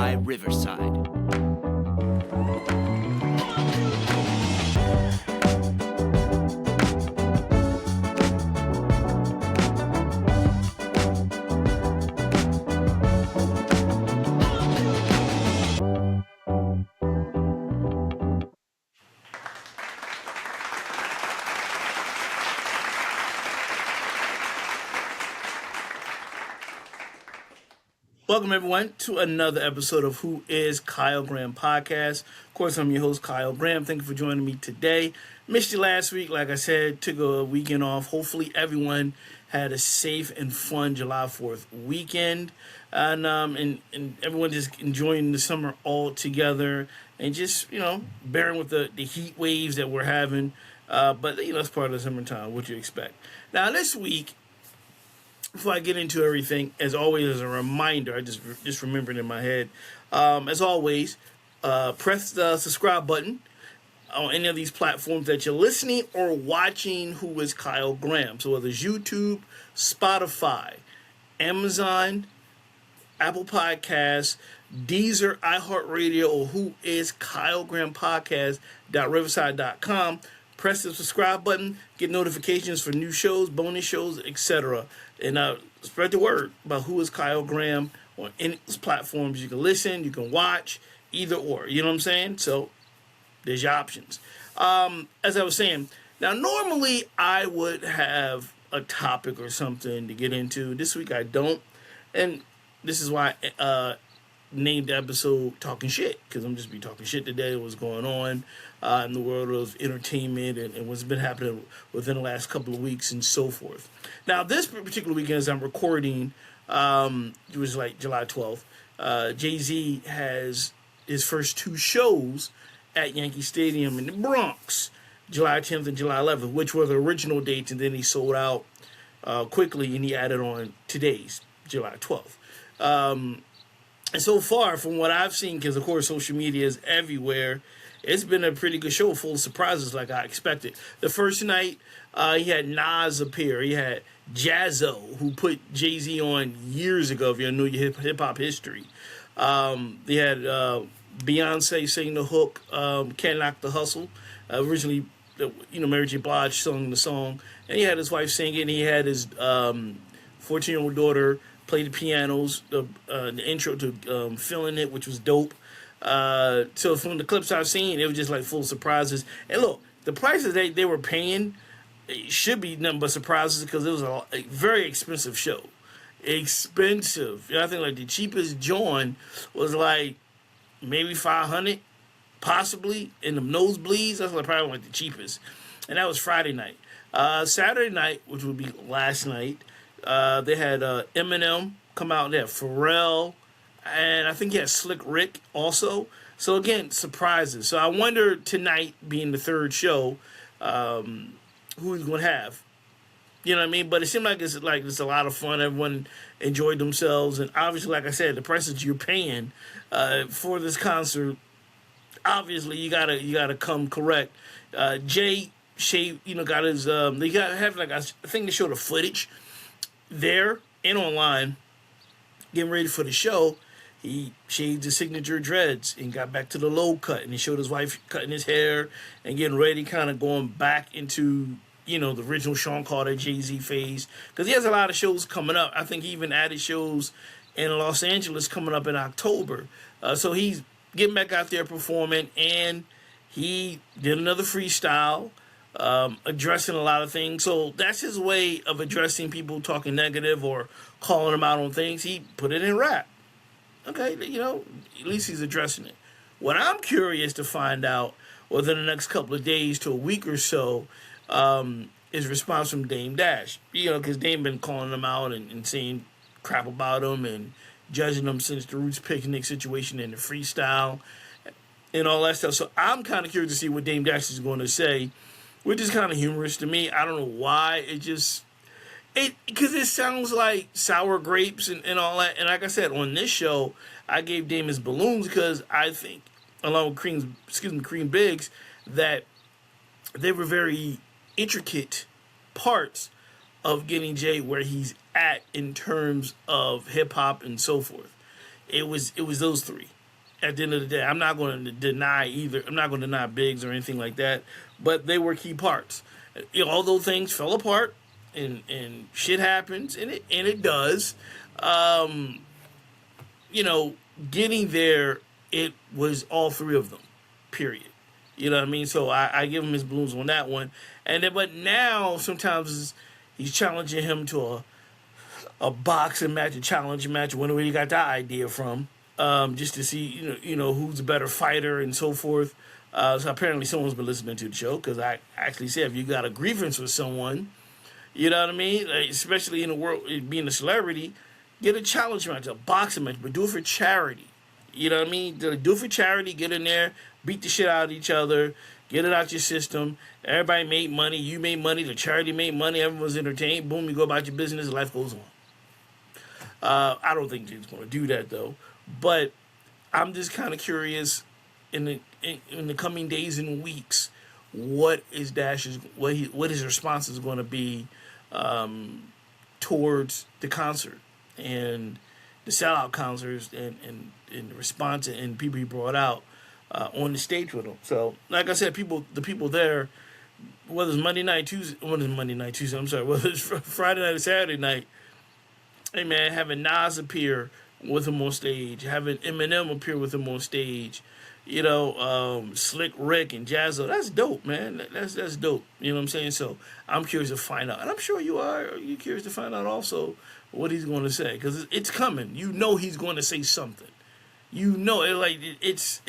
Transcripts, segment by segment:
by Riverside. Welcome, everyone, to another episode of Who is Kyle Graham Podcast. Of course, I'm your host, Kyle Graham. Thank you for joining me today. Missed you last week. Like I said, took a weekend off. Hopefully, everyone had a safe and fun July 4th weekend. And everyone just enjoying the summer all together and just, bearing with the heat waves that we're having. But, it's part of the summertime, what you expect. Now, this week, before I get into everything, as always, as a reminder, I just remembered in my head, as always, press the subscribe button on any of these platforms that you're listening or watching Who is Kyle Graham. So whether it's YouTube, Spotify, Amazon, Apple Podcasts, Deezer, iHeartRadio, or Who is Kyle Graham Podcast.riverside.com. Press the subscribe button, get notifications for new shows, bonus shows, etc. And spread the word about Who is Kyle Graham on any platforms. You can listen, you can watch, either or. You know what I'm saying? So there's your options. As I was saying, now normally I would have a topic or something to get into. This week I don't. And this is why I named the episode Talking Shit, because I'm just be talking shit today, what's going on in the world of entertainment and what's been happening within the last couple of weeks and so forth. Now, this particular weekend, as I'm recording, it was like July 12th, Jay-Z has his first two shows at Yankee Stadium in the Bronx, July 10th and July 11th, which were the original dates, and then he sold out quickly, and he added on today's, July 12th. And so far, from what I've seen, because of course social media is everywhere, it's been a pretty good show, full of surprises like I expected. The first night, he had Nas appear. He had Jazzo, who put Jay-Z on years ago, if you know your hip-hop history. They had Beyonce sing the hook, Can't Knock the Hustle. Originally, Mary J. Blige sung the song. And he had his wife sing it, and he had his 14-year-old daughter play the pianos, the intro to Feeling It, which was dope. So from the clips I've seen, it was just like full of surprises. And look, the prices they were paying should be nothing but surprises because it was a very expensive show. Expensive. I think like the cheapest joint was like maybe $500, possibly in the nosebleeds. That's like probably like the cheapest. And that was Friday night. Saturday night, which would be last night, they had Eminem come out. They had Pharrell, and I think he had Slick Rick also. So again, surprises. So I wonder tonight, being the third show, who he's going to have. You know what I mean? But it seemed like it's a lot of fun. Everyone enjoyed themselves, and obviously, like I said, the prices you're paying for this concert, obviously you gotta come correct. Jay got his they have like I think they showed the footage there and online, getting ready for the show. He shaved his signature dreads and got back to the low cut, and he showed his wife cutting his hair and getting ready, kind of going back into the original Sean Carter Jay-Z phase, because he has a lot of shows coming up. I think he even added shows in Los Angeles coming up in October. So he's getting back out there performing, and he did another freestyle, addressing a lot of things. So that's his way of addressing people talking negative or calling them out on things. He put it in rap. Okay, at least he's addressing it. What I'm curious to find out within the next couple of days to a week or so is response from Dame Dash. Because Dame been calling him out and saying crap about him and judging him since the Roots Picnic situation and the freestyle and all that stuff. So I'm kind of curious to see what Dame Dash is going to say, which is kind of humorous to me. I don't know why. Because it sounds like sour grapes and all that. And like I said, on this show, I gave Dame his balloons because I think, along with Cream Biggs, that they were very intricate parts of getting Jay where he's at in terms of hip hop and so forth. It was those three. at the end of the day, I'm not going to deny either. I'm not going to deny Biggs or anything like that, but they were key parts. Although things fell apart and shit happens, and it does. Um, Getting there, it was all three of them. Period. You know what I mean? So I give him his balloons on that one. And then, but now sometimes he's challenging him to a boxing match, a challenge match, whenever he got that idea from, just to see who's a better fighter and so forth. So apparently someone's been listening to the show, because I actually said if you got a grievance with someone, you know what I mean, like, especially in the world being a celebrity, get a challenge match, a boxing match, but do it for charity. You know what I mean? Do it for charity. Get in there, beat the shit out of each other, get it out your system. Everybody made money. You made money. The charity made money. Everyone's entertained. Boom, you go about your business. Life goes on. I don't think Jim's going to do that, though. But I'm just kind of curious in the coming days and weeks, what his response is going to be towards the concert and the sellout concerts and the response and people he brought out on the stage with him. So, like I said, the people there, whether it's Monday night, Tuesday, I'm sorry, whether it's Friday night or Saturday night, hey man, having Nas appear with him on stage, having Eminem appear with him on stage, Slick Rick and Jazzo, that's dope, man. That's dope. You know what I'm saying? So I'm curious to find out, and I'm sure you are. You're curious to find out also what he's going to say, because it's coming. He's going to say something. It's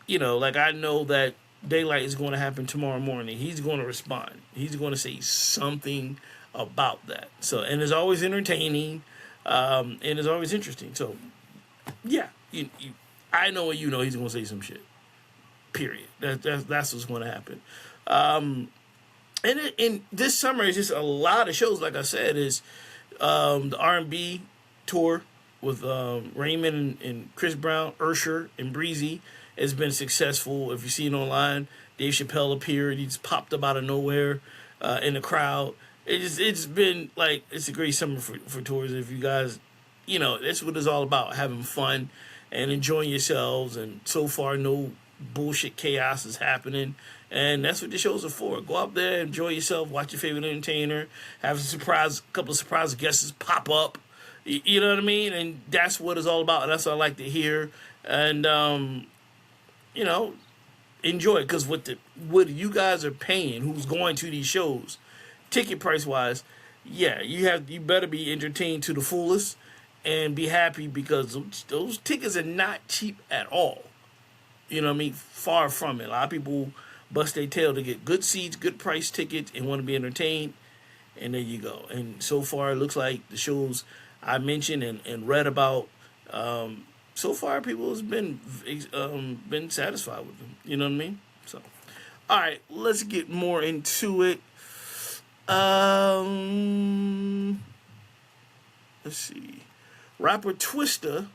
like I know that Daylight is going to happen tomorrow morning. He's going to respond. He's going to say something about that. So, and it's always entertaining, and it's always interesting. So, yeah, I know he's going to say some shit. Period. That's what's going to happen. And this summer is just a lot of shows. Like I said, is the R&B tour with Raymond and Chris Brown, Usher, and Breezy has been successful. If you see it online, Dave Chappelle appeared. He just popped up out of nowhere in the crowd. It's been like, it's a great summer for tours. If you guys, that's what it's all about, having fun and enjoying yourselves. And so far, no bullshit chaos is happening. And that's what the shows are for. Go out there, enjoy yourself, watch your favorite entertainer, have a couple of surprise guests pop up. You know what I mean? And that's what it's all about. And that's what I like to hear. And, enjoy it. Because what you guys are paying, who's going to these shows, ticket price wise, yeah, you better be entertained to the fullest and be happy, because those tickets are not cheap at all. You know what I mean? Far from it. A lot of people bust their tail to get good seats, good price tickets, and want to be entertained. And there you go. And so far, it looks like the shows I mentioned and read about, so far people has been satisfied with them. You know what I mean? So, all right, let's get more into it. Let's see. Rapper Twista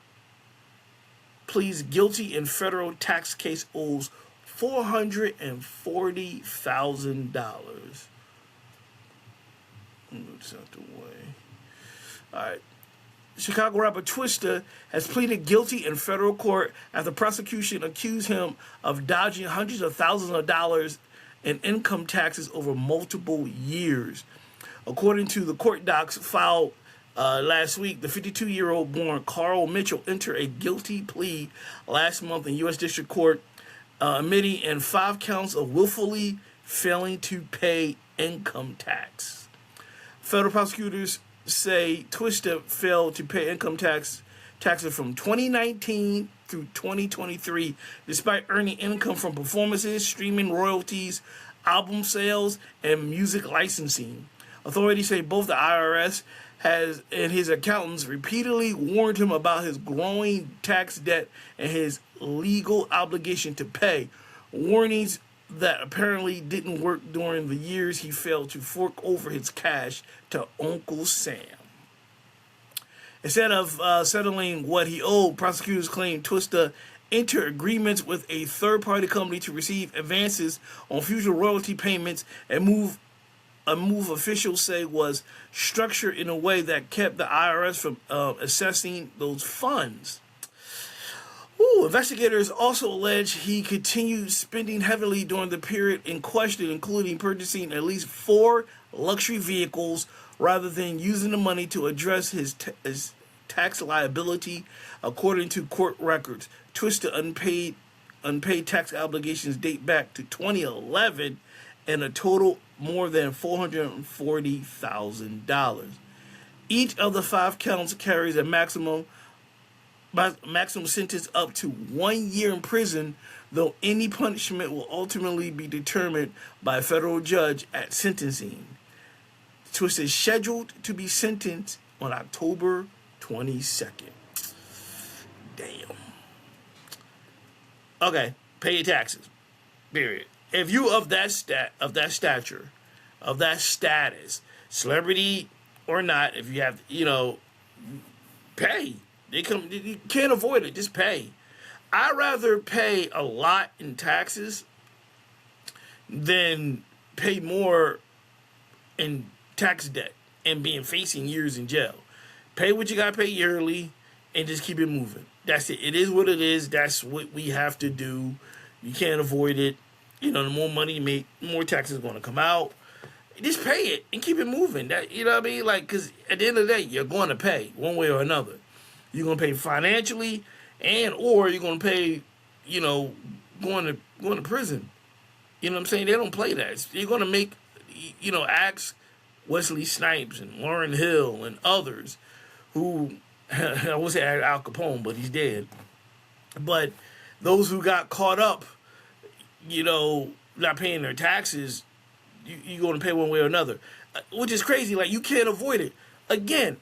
pleads guilty in federal tax case, owes $440,000. Move this out the way. All right. Chicago rapper Twista has pleaded guilty in federal court after prosecution accused him of dodging hundreds of thousands of dollars in income taxes over multiple years. According to the court docs filed last week, the 52-year-old born Carl Mitchell entered a guilty plea last month in U.S. District Court, admitting in 5 counts of willfully failing to pay income tax. Federal prosecutors say Twista failed to pay income taxes from 2019 through 2023, despite earning income from performances, streaming royalties, album sales, and music licensing. Authorities say both the IRS and his accountants repeatedly warned him about his growing tax debt and his legal obligation to pay. Warnings that apparently didn't work during the years he failed to fork over his cash to Uncle Sam. Instead of settling what he owed, prosecutors claim Twista entered agreements with a third-party company to receive advances on future royalty payments, a move officials say was structured in a way that kept the IRS from assessing those funds. Ooh, Investigators also allege he continued spending heavily during the period in question, including purchasing at least 4 luxury vehicles rather than using the money to address his tax liability, according to court records. Twista unpaid tax obligations date back to 2011 and a total more than $440,000. Each of the 5 counts carries a maximum sentence up to 1 year in prison, though any punishment will ultimately be determined by a federal judge at sentencing. Twista is scheduled to be sentenced on October 22nd. Damn. Okay, pay your taxes. Period. If you of that stature, of that status, celebrity or not, if you have, pay. You can't avoid it. Just pay. I'd rather pay a lot in taxes than pay more in tax debt and facing years in jail. Pay what you gotta pay yearly and just keep it moving. That's it. It is what it is. That's what we have to do. You can't avoid it. The more money you make, the more taxes are going to come out. Just pay it and keep it moving. That, you know what I mean? Like, because at the end of the day, you're going to pay one way or another. You're going to pay financially, or you're going to pay, going to prison. You know what I'm saying? They don't play that. You're going to make, ask Wesley Snipes and Lauryn Hill and others who, I would say Al Capone, but he's dead. But those who got caught up, not paying their taxes, you're going to pay one way or another, which is crazy. Like, you can't avoid it. Again,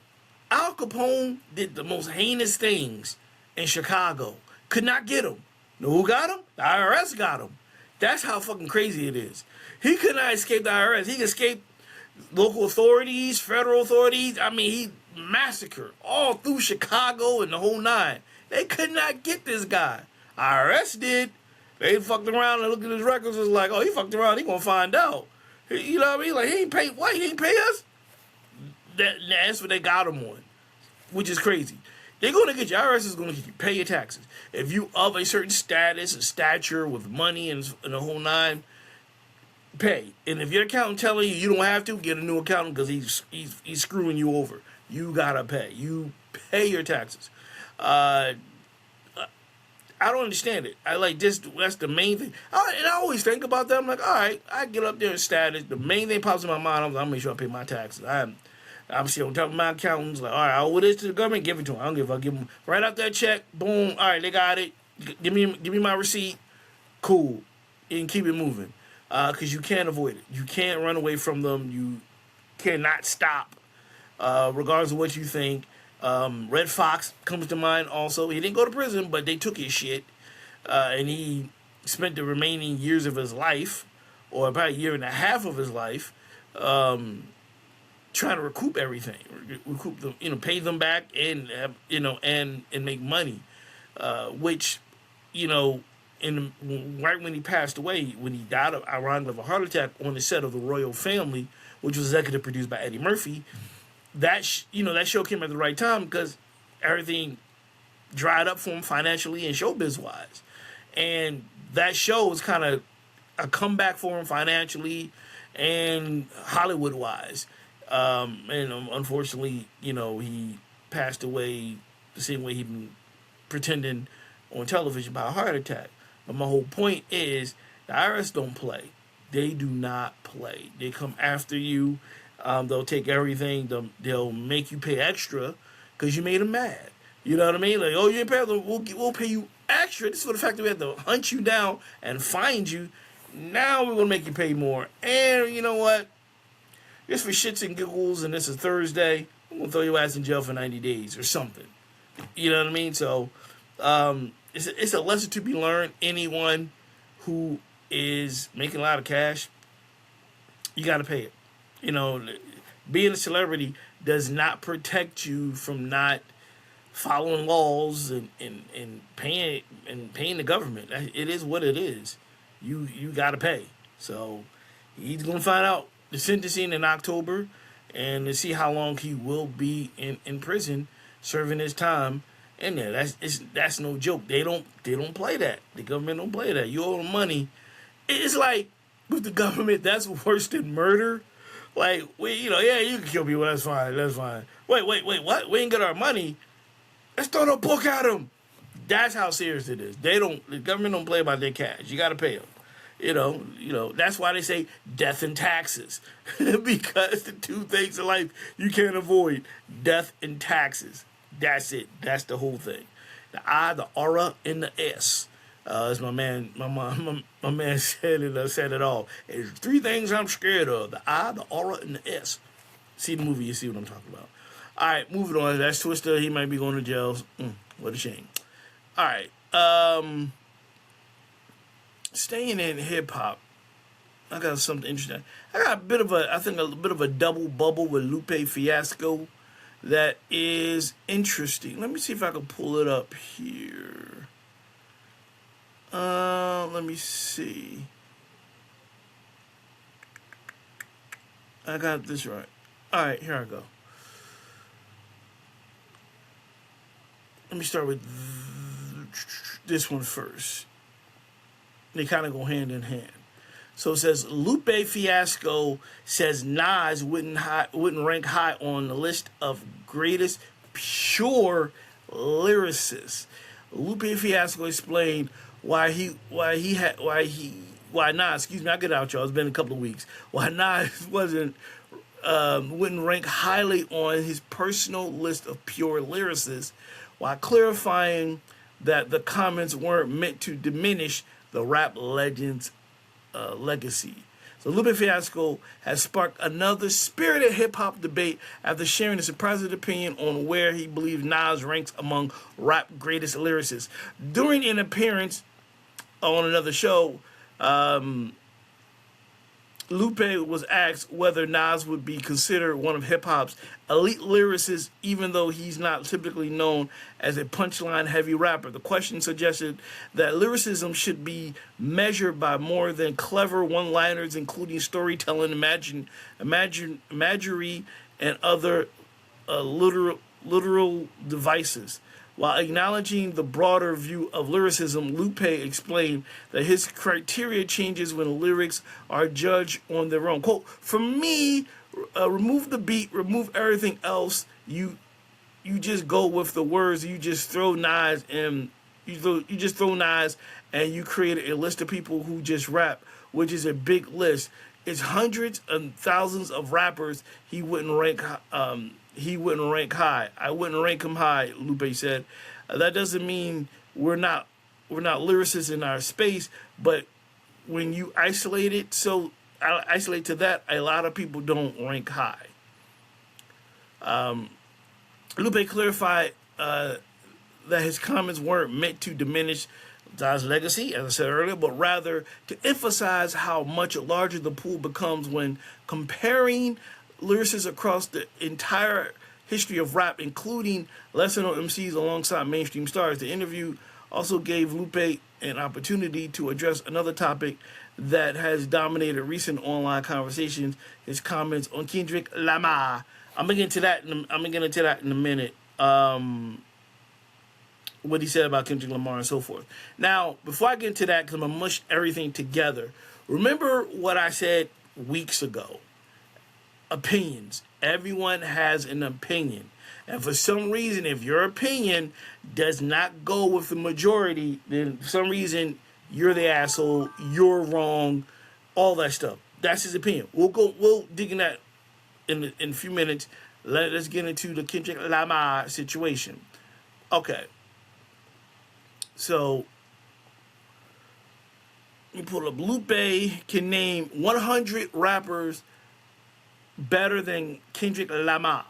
Al Capone did the most heinous things in Chicago. Could not get him. Know who got him? The IRS got him. That's how fucking crazy it is. He could not escape the IRS. He escaped local authorities, federal authorities. I mean, he massacred all through Chicago and the whole 9. They could not get this guy. IRS did. They fucked around and looked at his records and was like, oh, he fucked around. He gonna find out. You know what I mean? Like, he ain't paid. What? He ain't pay us? That's what they got him on, which is crazy. They're going to get you. IRS is going to get you. Pay your taxes. If you of a certain status, a stature with money and the whole 9, pay. And if your accountant telling you don't have to, get a new accountant because he's screwing you over. You gotta pay. You pay your taxes. I don't understand it. I like this. That's the main thing. And I always think about that. I'm like, all right, I get up there in status. The main thing pops in my mind. I'm make sure I pay my taxes. I'm still on top of my accountants. Like, all right, I owe this to the government. Give it to them. I don't give a fuck. Give them right out that check. Boom. All right, they got it. Give me my receipt. Cool. And keep it moving. Because you can't avoid it. You can't run away from them. You cannot stop, regardless of what you think. Red Fox comes to mind also. He didn't go to prison, but they took his shit. And he spent the remaining years of his life, or about a year and a half of his life, trying to recoup everything. Recoup them, pay them back and, and make money. Which, right when he passed away, when he died ironically of a heart attack on the set of The Royal Family, which was executive produced by Eddie Murphy, that show came at the right time because everything dried up for him financially and showbiz wise, and that show was kind of a comeback for him financially and Hollywood wise. And unfortunately, he passed away the same way he'd been pretending on television by a heart attack. But my whole point is the IRS don't play. They do not play. They come after you. They'll take everything. They'll make you pay extra because you made them mad. You know what I mean? Like, oh, you ain't pay them. We'll pay you extra. This is for the fact that we have to hunt you down and find you. Now we're going to make you pay more. And you know what? Just for shits and giggles, and this is Thursday, I'm going to throw your ass in jail for 90 days or something. You know what I mean? So it's a lesson to be learned. Anyone who is making a lot of cash, you got to pay it. Being a celebrity does not protect you from not following laws and paying the government. It is what it is. You got to pay. So he's going to find out the sentencing in October and to see how long he will be in prison serving his time. in there. That's no joke. They don't play that. The government don't play that. You owe them money. It's like with the government, that's worse than murder. Like yeah, you can kill people. That's fine. That's fine. Wait, what? We ain't got our money. Let's throw the book at them. That's how serious it is. The government don't play about their cash. You got to pay them. That's why they say death and taxes. Because the two things in life you can't avoid, death and taxes. That's it. That's the whole thing. The I, the aura, and the S. As my man said it. Said it all. There's three things I'm scared of: the I, the aura, and the S. See the movie, you see what I'm talking about. All right, moving on. That's Twista. He might be going to jail. What a shame. All right. Staying in hip hop, I got something interesting. I got a bit of a double bubble with Lupe Fiasco that is interesting. Let me see if I can pull it up here. Let me see. I got this right. All right, here I go. Let me start with this one first. They kind of go hand in hand. So it says Lupe Fiasco says Nas wouldn't rank high on the list of greatest pure lyricists. Lupe Fiasco explained why Nas, excuse me, I get out, y'all. It's been a couple of weeks. Why Nas wouldn't rank highly on his personal list of pure lyricists, while clarifying that the comments weren't meant to diminish the rap legend's legacy. So Lupe Fiasco has sparked another spirited hip-hop debate after sharing a surprising opinion on where he believes Nas ranks among rap greatest lyricists. During an appearance on another show, Lupe was asked whether Nas would be considered one of hip-hop's elite lyricists, even though he's not typically known as a punchline-heavy rapper. The question suggested that lyricism should be measured by more than clever one-liners, including storytelling, imagery, and other literal devices. While acknowledging the broader view of lyricism, Lupe explained that his criteria changes when lyrics are judged on their own. Quote, for me, remove the beat, remove everything else. You just go with the words. You just throw Nas and you just throw Nas and you create a list of people who just rap, which is a big list. It's hundreds and thousands of rappers he wouldn't rank high. I wouldn't rank him high, Lupe said. That doesn't mean we're not lyricists in our space, but when you isolate it, so I isolate to that, a lot of people don't rank high. Lupe clarified that his comments weren't meant to diminish Nas' legacy, as I said earlier, but rather to emphasize how much larger the pool becomes when comparing lyricists across the entire history of rap, including lesser-known MCs alongside mainstream stars. The interview also gave Lupe an opportunity to address another topic that has dominated recent online conversations: his comments on Kendrick Lamar. I'm gonna get into that in a minute. What he said about Kendrick Lamar and so forth. Now, before I get into that, because I'm gonna mush everything together, remember what I said weeks ago. Opinions. Everyone has an opinion. And for some reason, if your opinion does not go with the majority, then for some reason, you're the asshole, you're wrong, all that stuff. That's his opinion. We'll dig in that in a few minutes. Let's get into the Kendrick Lamar situation. Okay. So, you pull up. Lupe can name 100 rappers better than Kendrick Lamar.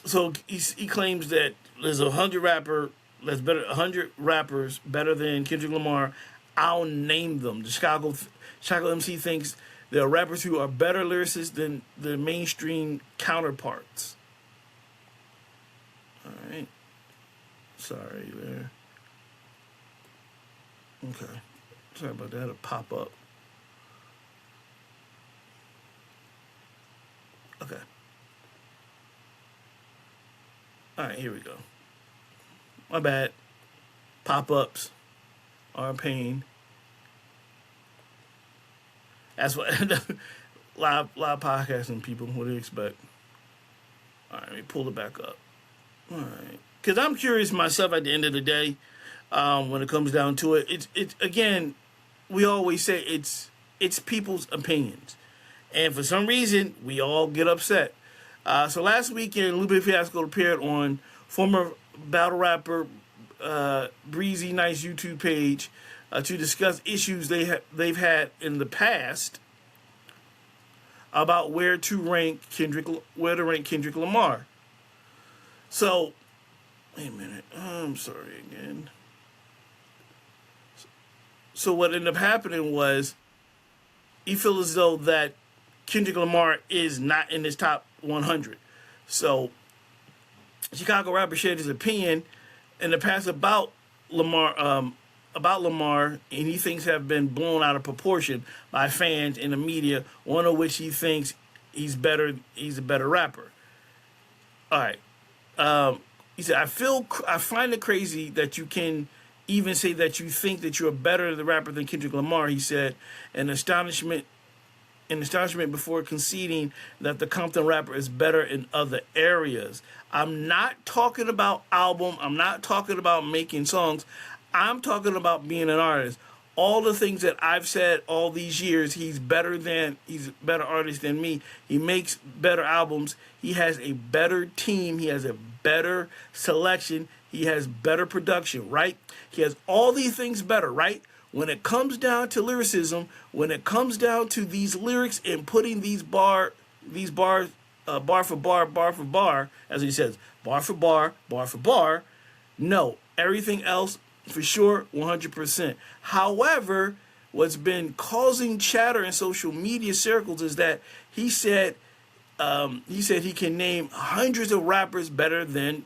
So he claims that there's 100 rappers better than Kendrick Lamar. I'll name them. The Chicago MC thinks there are rappers who are better lyricists than the mainstream counterparts. All right. Sorry there. Okay. Sorry about that. It'll pop up. Okay. All right, here we go. My bad. Pop-ups are a pain. That's what live podcasting people. What do you expect? All right, let me pull it back up. All right, because I'm curious myself. At the end of the day, when it comes down to it, it's again, we always say it's people's opinions, and for some reason we all get upset. So last weekend, Lupe Fiasco appeared on former battle rapper Breezy Nice YouTube page to discuss issues they've had in the past about where to rank Kendrick Lamar. So, wait a minute. I'm sorry again. So what ended up happening was he feels as though that Kendrick Lamar is not in his top 100. So Chicago rapper shared his opinion in the past about Lamar, and he thinks have been blown out of proportion by fans in the media. One of which he thinks he's a better rapper. All right. He said, I find it crazy that you can even say that you think that you're a better rapper than Kendrick Lamar. He said, in astonishment before conceding that the Compton rapper is better in other areas. I'm not talking about album. I'm not talking about making songs. I'm talking about being an artist. All the things that I've said all these years, he's a better artist than me. He makes better albums. He has a better team. He has a better selection. He has better production, right? He has all these things better, right? When it comes down to lyricism, when it comes down to these lyrics and putting these bars, bar for bar, as he says, bar for bar, no. Everything else, for sure, 100%. However, what's been causing chatter in social media circles is that he said he can name hundreds of rappers better than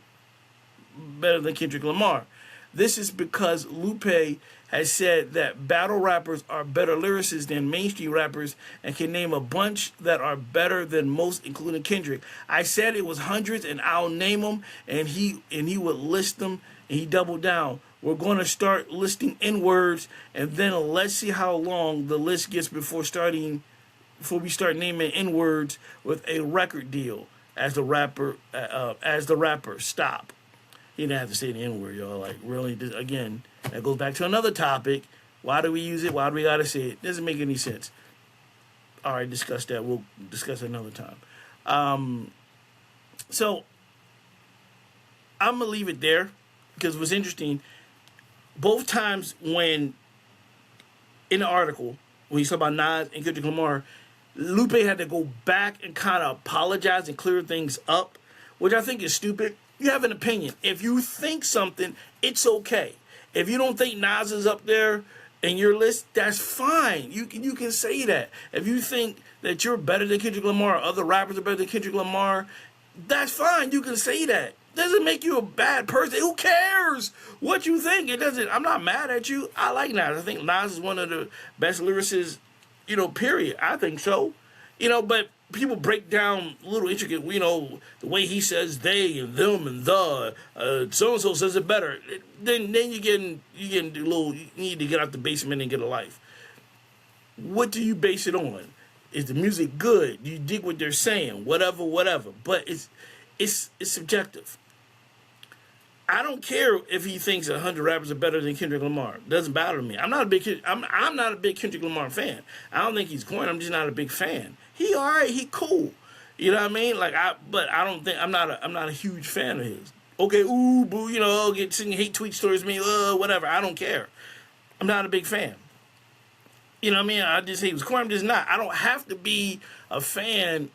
Kendrick Lamar. This is because Lupe has said that battle rappers are better lyricists than mainstream rappers and can name a bunch that are better than most, including Kendrick. I said it was hundreds, and I'll name them, and he would list them, and he doubled down. We're going to start listing N-words, and then let's see how long the list gets before we start naming N-words with a record deal as the rapper stop. He didn't have to say the N-word, y'all. Like, really, again, that goes back to another topic. Why do we use it? Why do we got to say it? Doesn't make any sense. All right, discuss that. We'll discuss it another time. So, I'm going to leave it there because what's interesting, both times when, in the article, when he's talking about Nas and Kendrick Lamar, Lupe had to go back and kind of apologize and clear things up, which I think is stupid. You have an opinion. If you think something, it's okay. If you don't think Nas is up there in your list, that's fine. You can say that. If you think that you're better than Kendrick Lamar, or other rappers are better than Kendrick Lamar, that's fine. You can say that. Doesn't make you a bad person. Who cares what you think? It doesn't. I'm not mad at you. I like Nas. I think Nas is one of the best lyricists, period. I think so. But people break down little intricate, the way he says they and them and the, so-and-so says it better. Then you need to get out the basement and get a life. What do you base it on? Is the music good? Do you dig what they're saying? Whatever. But it's subjective. I don't care if he thinks 100 rappers are better than Kendrick Lamar. It doesn't bother me. I'm not a big Kendrick Lamar fan. I don't think he's corny. I'm just not a big fan. He all right. He cool. You know what I mean? But I don't think I'm not a huge fan of his. Okay, ooh, boo, get singing hate tweet stories me, whatever. I don't care. I'm not a big fan. You know what I mean? I just say he was corny. I'm just not. I don't have to be a fan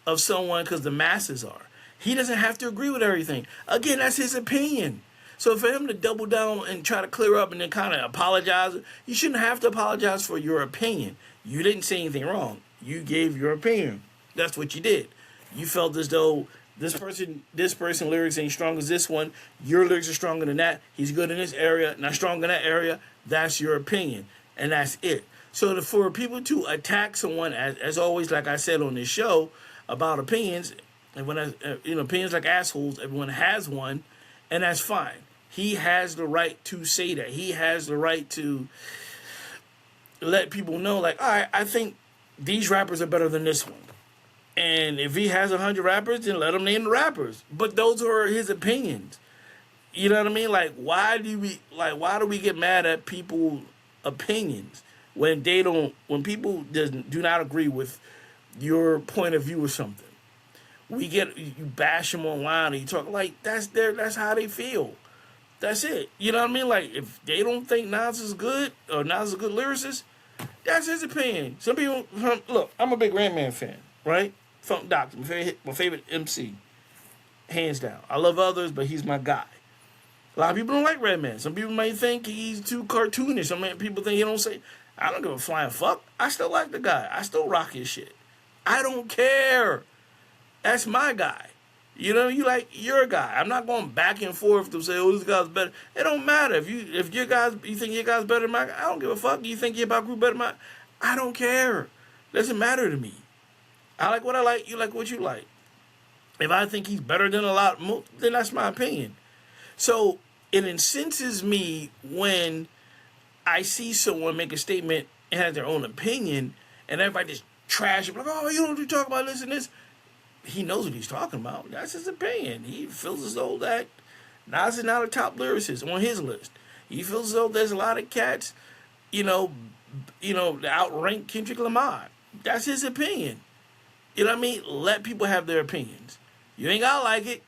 of someone because the masses are. He doesn't have to agree with everything. Again, that's his opinion. So for him to double down and try to clear up and then kind of apologize, you shouldn't have to apologize for your opinion. You didn't say anything wrong. You gave your opinion. That's what you did. You felt as though this person lyrics ain't strong as this one. Your lyrics are stronger than that. He's good in this area, not strong in that area. That's your opinion. And that's it. So for people to attack someone, as always, like I said on this show, about opinions, Everyone has, opinions like assholes. Everyone has one, and that's fine. He has the right to say that. He has the right to let people know, like, all right, I think these rappers are better than this one. And if he has 100 rappers, then let him name the rappers. But those are his opinions. You know what I mean? Like, why do we get mad at people's opinions when people do not agree with your point of view or something? You bash them online and you talk like that's how they feel. That's it. You know what I mean? Like, if they don't think Nas is good or Nas is a good lyricist, that's his opinion. Some people, look, I'm a big Redman fan, right? Funk Doctor, my favorite MC, hands down. I love others, but he's my guy. A lot of people don't like Redman. Some people might think he's too cartoonish. Some people think he don't say. I don't give a flying fuck. I still like the guy. I still rock his shit. I don't care. That's my guy. You know, you're a guy. I'm not going back and forth to say, oh, this guy's better. It don't matter. If you think your guy's better than my guy, I don't give a fuck. You think your hip hop group better than mine? I don't care. It doesn't matter to me. I like what I like. You like what you like. If I think he's better than a lot more, then that's my opinion. So it incenses me when I see someone make a statement and has their own opinion, and everybody just trash him like, oh, you don't talk about this and this. He knows what he's talking about. That's his opinion. He feels as though that Nas is not a top lyricist on his list. He feels as though there's a lot of cats, that outrank Kendrick Lamar. That's his opinion. You know what I mean? Let people have their opinions. You ain't gotta like it.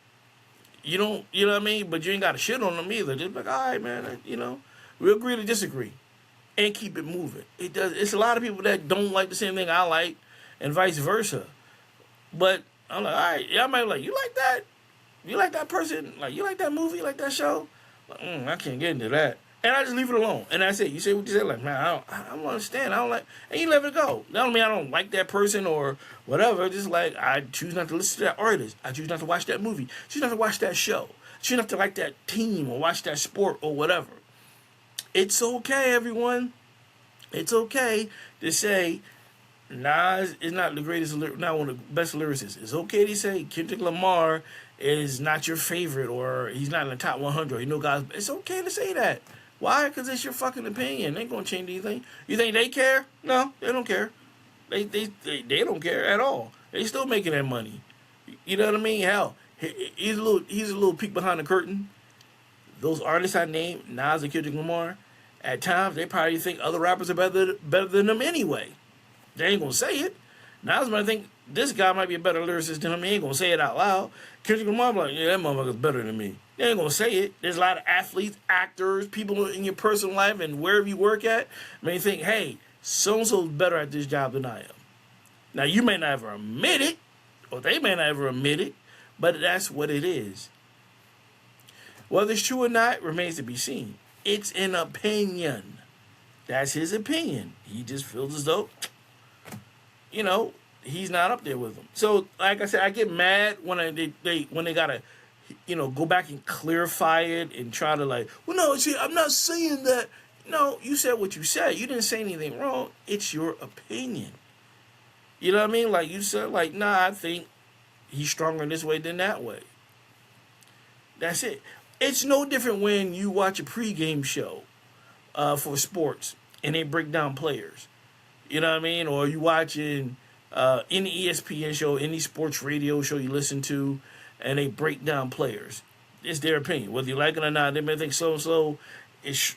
You don't, you know what I mean? But you ain't gotta shit on them either. Just like, all right, man, we agree to disagree. And keep it moving. It's a lot of people that don't like the same thing I like, and vice versa. But I'm like, all right, y'all might be like, you like that? You like that person? Like, you like that movie? You like that show? Like, I can't get into that. And I just leave it alone. And that's it. You say what you say, like, man, I don't understand. I don't like, and you let it go. That don't mean I don't like that person or whatever. Just like, I choose not to listen to that artist. I choose not to watch that movie. I choose not to watch that show. I choose not to like that team or watch that sport or whatever. It's okay, everyone. It's okay to say Nas is not the greatest, not one of the best lyricists. It's okay to say Kendrick Lamar is not your favorite or he's not in the top 100. Guys, it's okay to say that. Why? Because it's your fucking opinion. They ain't gonna change anything. You think they care? No, they don't care. They don't care at all. They still making that money. You know what I mean? Hell, he's a little peek behind the curtain. Those artists I named, Nas and Kendrick Lamar, at times they probably think other rappers are better than them anyway. They ain't gonna say it. Nas might think this guy might be a better lyricist than him. He ain't gonna say it out loud. Kendrick Lamar be like, yeah, that motherfucker's better than me. They ain't gonna say it. There's a lot of athletes, actors, people in your personal life and wherever you work at may think, hey, so-and-so's better at this job than I am. Now, you may not ever admit it, or they may not ever admit it, but that's what it is. Whether it's true or not remains to be seen. It's an opinion. That's his opinion. He just feels as though, he's not up there with them. So, like I said, I get mad when they gotta, go back and clarify it and try to well, no, see, I'm not saying that. No, you said what you said. You didn't say anything wrong. It's your opinion. You know what I mean? Like you said, nah, I think he's stronger this way than that way. That's it. It's no different when you watch a pregame show for sports and they break down players. You know what I mean? Or you watching any ESPN show, any sports radio show you listen to, and they break down players. It's their opinion. Whether you like it or not, they may think so-and-so is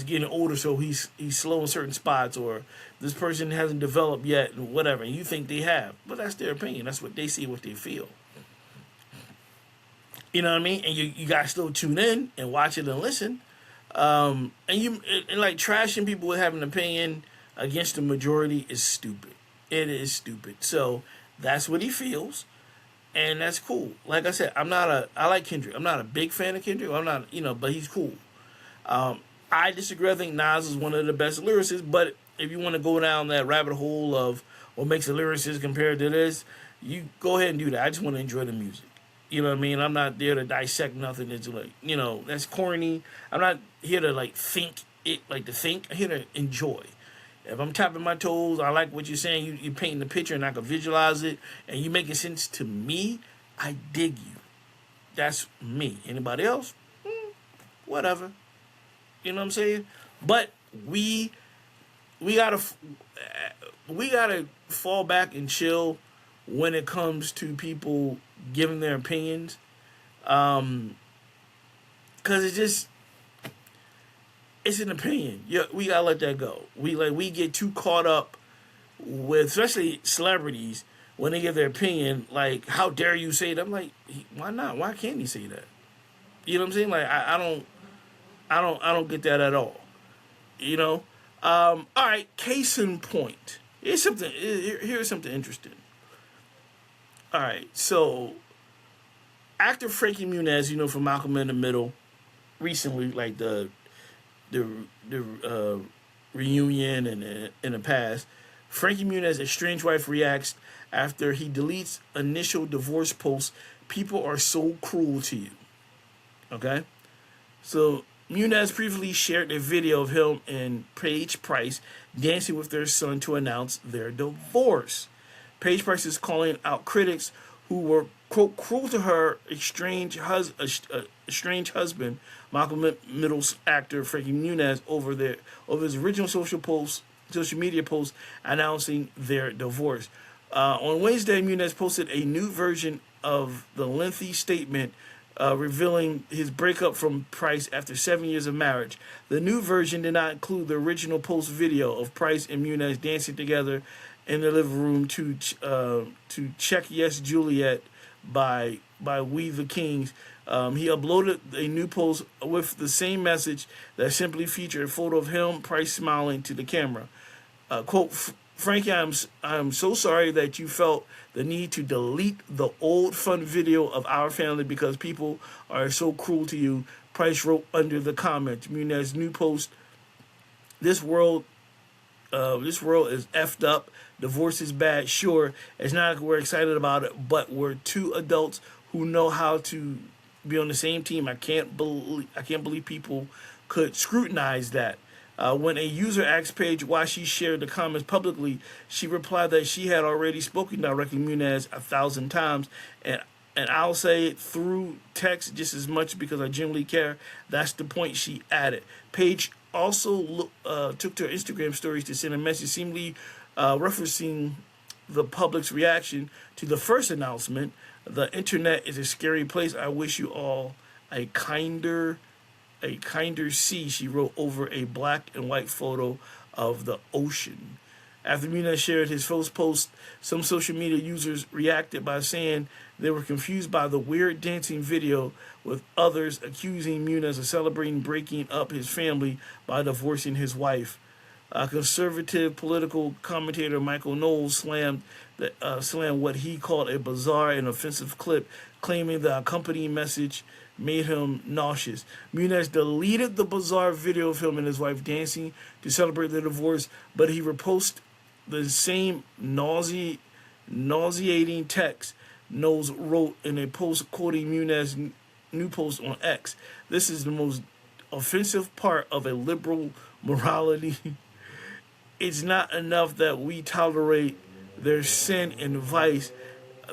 getting older, so he's slow in certain spots, or this person hasn't developed yet, and whatever. And you think they have. But that's their opinion. That's what they see, what they feel. You know what I mean? And you guys still tune in and watch it and listen. And trashing people with having an opinion against the majority is stupid. It is stupid. So that's what he feels, and that's cool. Like I said, I like Kendrick. I'm not a big fan of Kendrick. I'm not, but he's cool. I disagree. I think Nas is one of the best lyricists, but if you want to go down that rabbit hole of what makes a lyricist compared to this, you go ahead and do that. I just want to enjoy the music. You know what I mean? I'm not there to dissect nothing. It's that's corny. I'm not here to think it, to think. I'm here to enjoy. If I'm tapping my toes, I like what you're saying. You're painting the picture, and I can visualize it, and you making sense to me. I dig you. That's me. Anybody else? Whatever. You know what I'm saying? But we gotta fall back and chill when it comes to people giving their opinions, because it's an opinion. Yeah, we gotta let that go. We get too caught up with, especially celebrities, when they give their opinion. Like, how dare you say that? I'm like, why not? Why can't he say that? You know what I'm saying? Like, I don't get that at all. You know. All right. Case in point. Here's something interesting. All right. So, actor Frankie Muniz, from Malcolm in the Middle, recently, like the reunion and in the past, Frankie Muniz, estranged wife, reacts after he deletes initial divorce posts. People are so cruel to you. Okay? So, Muniz previously shared a video of him and Paige Price dancing with their son to announce their divorce. Paige Price is calling out critics who were, quote, cruel to her estranged husband, Malcolm Middle's actor Frankie Muniz, over his original social media post announcing their divorce. On Wednesday, Muniz posted a new version of the lengthy statement revealing his breakup from Price after 7 years of marriage. The new version did not include the original post video of Price and Muniz dancing together in the living room to Check Yes Juliet by We the Kings. He uploaded a new post with the same message that simply featured a photo of him, Price, smiling to the camera. Quote, Frankie, I'm so sorry that you felt the need to delete the old fun video of our family because people are so cruel to you, Price wrote under the comment. Muniz's new post, this world is effed up. Divorce is bad. Sure, it's not like we're excited about it, but we're two adults who know how to be on the same team. I can't believe people could scrutinize that. When a user asked Paige why she shared the comments publicly, she replied that she had already spoken directly to Muniz 1,000 times, and I'll say it through text just as much because I genuinely care. That's the point, she added. Paige also took to her Instagram stories to send a message seemingly referencing the public's reaction to the first announcement. The internet is a scary place. I wish you all a kinder sea, she wrote over a black and white photo of the ocean. After Muniz shared his first post, some social media users reacted by saying they were confused by the weird dancing video, with others accusing Muniz of celebrating breaking up his family by divorcing his wife. Conservative political commentator Michael Knowles slammed what he called a bizarre and offensive clip, claiming the accompanying message made him nauseous. Muniz deleted the bizarre video of him and his wife dancing to celebrate their divorce, but he reposted the same nauseating text Knowles wrote in a post quoting Muniz's new post on X. This is the most offensive part of a liberal morality. It's not enough that we tolerate their sin and vice.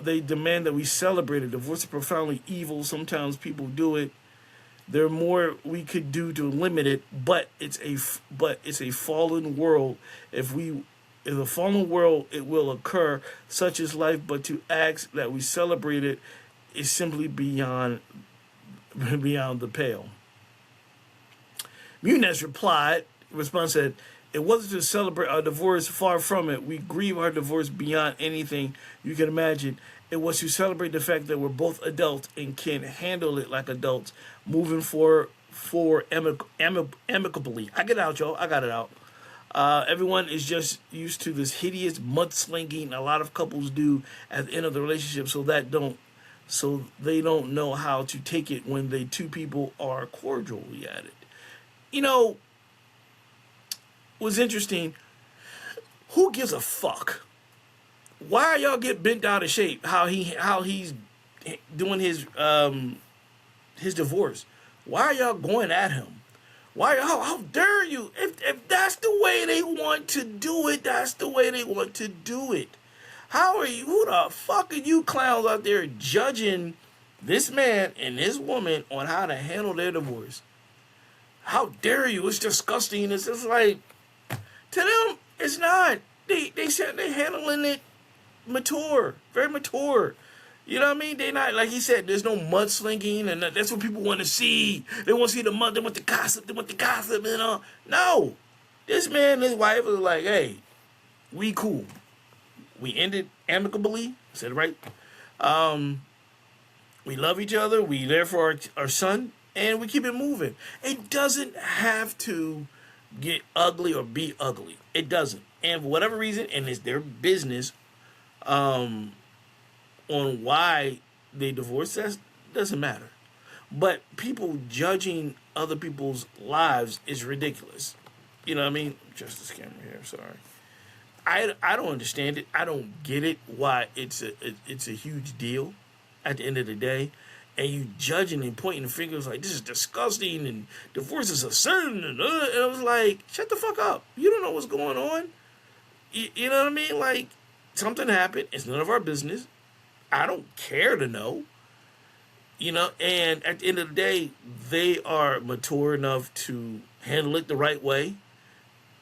They demand that we celebrate it. Divorce is profoundly evil. Sometimes people do it. There are more we could do to limit it, but it's a fallen world. If a fallen world, it will occur. Such is life. But to ask that we celebrate it is simply beyond the pale. Muniz response said, "It wasn't to celebrate our divorce, far from it. We grieve our divorce beyond anything you can imagine. It was to celebrate the fact that we're both adults and can handle it like adults, moving forward amicably." I get it out, y'all. I got it out. Everyone is just used to this hideous mudslinging a lot of couples do at the end of the relationship, so they don't know how to take it when the two people are cordially at it. Was interesting. Who gives a fuck? Why are y'all get bent out of shape? How he's doing his divorce? Why are y'all going at him? Why? How dare you? If that's the way they want to do it, that's the way they want to do it. How are you? Who the fuck are you clowns out there judging this man and this woman on how to handle their divorce? How dare you? It's disgusting. It's just like, to them, it's not. They said they're handling it mature, very mature. You know what I mean? They not, like he said, there's no mudslinging, and that's what people want to see. They want to see the mud, they want the gossip, you know? No. This man and his wife was like, hey, we cool. We ended amicably. I said it right. We love each other. We there for our son, and we keep it moving. It doesn't have to get ugly or be ugly. It doesn't. And for whatever reason, and it's their business, on why they divorced, that doesn't matter. But people judging other people's lives is ridiculous. You know what I mean? Just this camera here, sorry. I don't understand it. I don't get it, why it's a huge deal at the end of the day. And you judging and pointing fingers like, this is disgusting and divorce is a sin. And I was like, shut the fuck up. You don't know what's going on. You know what I mean? Like, something happened. It's none of our business. I don't care to know. You know, and at the end of the day, they are mature enough to handle it the right way.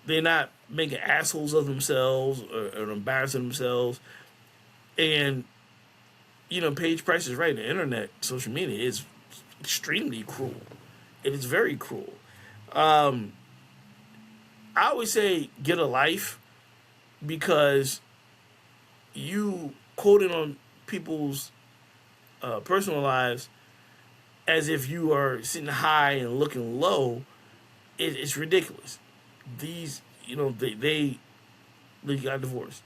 They're not making assholes of themselves or embarrassing themselves. And, you know, Paige Price is right. The internet, social media is extremely cruel. It is very cruel. I always say get a life, because you quoting on people's personal lives as if you are sitting high and looking low, it's ridiculous. These, you know, they got divorced,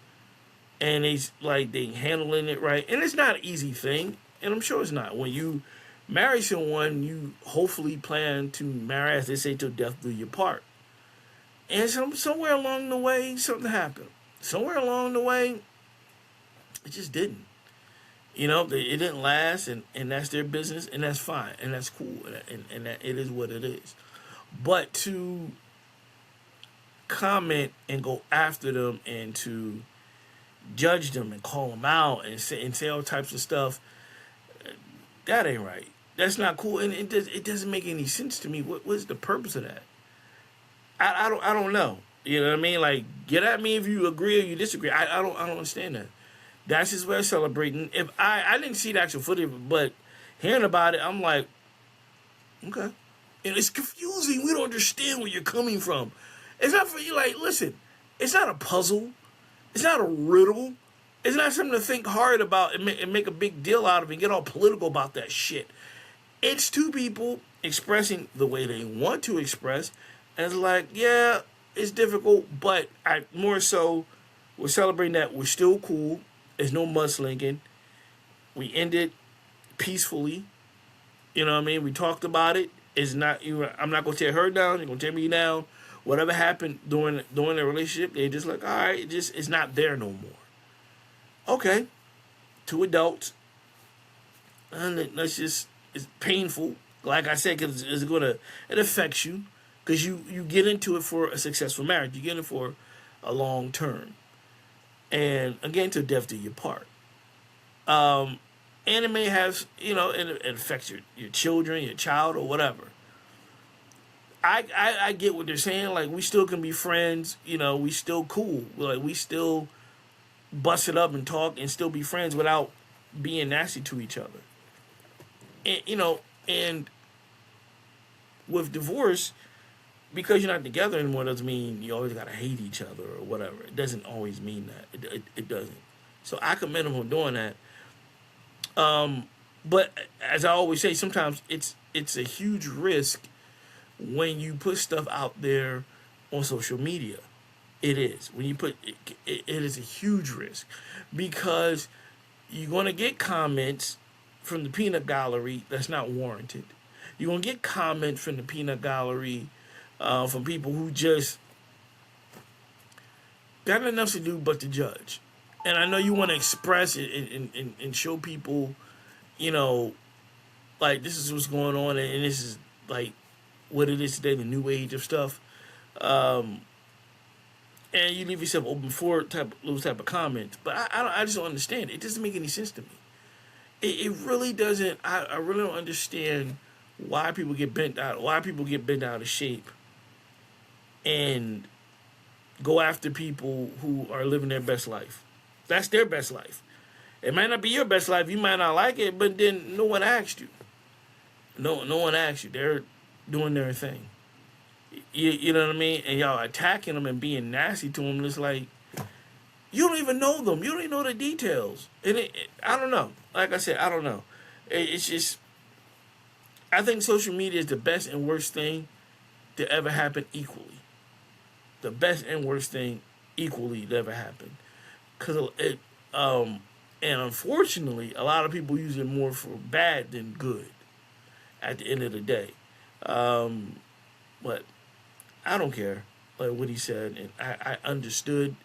and they handling it right, and it's not an easy thing, and I'm sure it's not. When you marry someone, you hopefully plan to marry, as they say, till death do you part. And somewhere along the way, something happened. Somewhere along the way, it just didn't. You know, it didn't last, and that's their business, and that's fine, and that's cool, and that it is what it is. But to comment and go after them and to judge them and call them out and say all types of stuff, that ain't right. That's not cool, and it doesn't make any sense to me. What's the purpose of that? I don't know. You know what I mean? Like, get at me if you agree or you disagree. I don't understand that. That's his way of celebrating. If I didn't see the actual footage, but hearing about it, I'm like, okay. And it's confusing. We don't understand where you're coming from. It's not for you. Like, listen, it's not a puzzle. It's not a riddle. It's not something to think hard about and make a big deal out of and get all political about that shit. It's two people expressing the way they want to express. And it's like, yeah, it's difficult, but more so, we're celebrating that we're still cool. There's no mudslinging. We ended peacefully. You know what I mean? We talked about it. It's not. I'm not gonna tear her down. You're gonna tear me down. Whatever happened during the relationship, they just like, all right, it's not there no more. Okay, two adults, and it's painful. Like I said, because it affects you, because you get into it for a successful marriage. You get in it for a long term. And again, till death do you part. And it may have, you know, it affects your children, your child, or whatever. I get what they're saying. Like, we still can be friends. You know, we still cool. Like, we still bust it up and talk and still be friends without being nasty to each other. And, you know, and with divorce, because you're not together anymore doesn't mean you always gotta hate each other or whatever. It doesn't always mean that. It doesn't. So I commend them for doing that. But as I always say, sometimes it's a huge risk when you put stuff out there on social media. It is. When you put it is a huge risk, because you're gonna get comments from the peanut gallery that's not warranted. You're gonna get comments from the peanut gallery from people who just got enough to do but to judge. And I know you want to express it and show people, you know, like, this is what's going on, and this is, like, what it is today, the new age of stuff. And you leave yourself open for those type of comments. But I just don't understand it. It doesn't make any sense to me. It really doesn't. I really don't understand why people get bent out. Why people get bent out of shape and go after people who are living their best life. That's their best life. It might not be your best life. You might not like it, but then no one asked you. No one asked you. They're doing their thing. You know what I mean? And y'all attacking them and being nasty to them. It's like, you don't even know them. You don't even know the details. And I don't know. Like I said, I don't know. It's just, I think social media is the best and worst thing to ever happen equally. The best and worst thing equally to ever happen. Because and unfortunately, a lot of people use it more for bad than good at the end of the day. But I don't care, like what he said, and I understood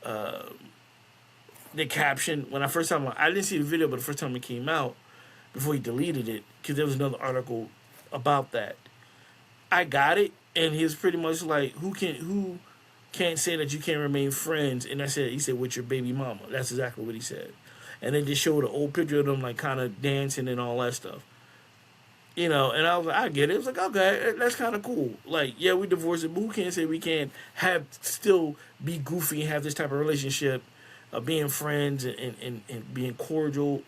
the caption when I didn't see the video, but the first time it came out, before he deleted it, because there was another article about that. I got it, and he was pretty much like, who can't say that you can't remain friends? And he said, with your baby mama. That's exactly what he said. And they just showed an old picture of them, like, kind of dancing and all that stuff. You know, and I was like, I get it. It was like, okay, that's kind of cool. Like, yeah, we divorced it, but who can't say we can't still be goofy and have this type of relationship of being friends and being cordial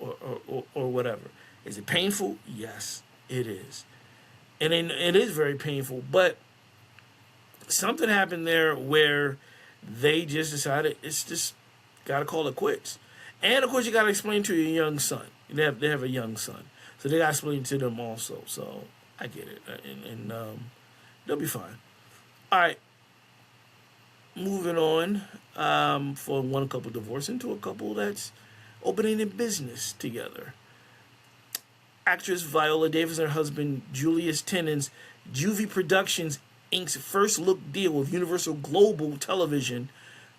or whatever. Is it painful? Yes, it is. And it is very painful, but something happened there where they just decided it's just got to call it quits. And, of course, you got to explain to your young son. They have a young son. So they got to explain to them also. So I get it. And they'll be fine. All right. Moving on from one couple divorcing to a couple that's opening a business together. Actress Viola Davis and her husband Julius Tennon's Juvee Productions Inc.'s first look deal with Universal Global Television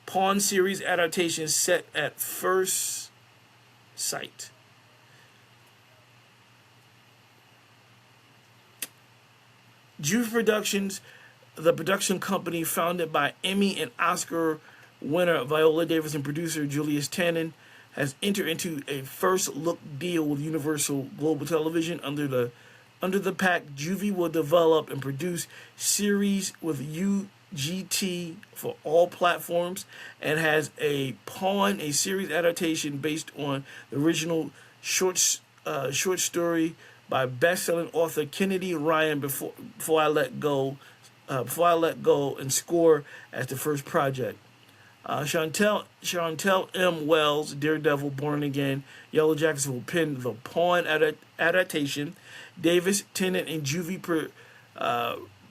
Pawn series adaptation set at first sight. Juvee Productions, the production company founded by Emmy and Oscar winner Viola Davis and producer Julius Tennon, has entered into a first-look deal with Universal Global Television. Under the pact, Juvee will develop and produce series with UGT for all platforms and has a Pawn, a series adaptation based on the original short story by best-selling author Kennedy Ryan. Before I let go, and Score as the first project. Chantel M. Wells, Daredevil, Born Again, Yellow Jackets will pen the Pawn adaptation. Davis, Tennant, and Juvee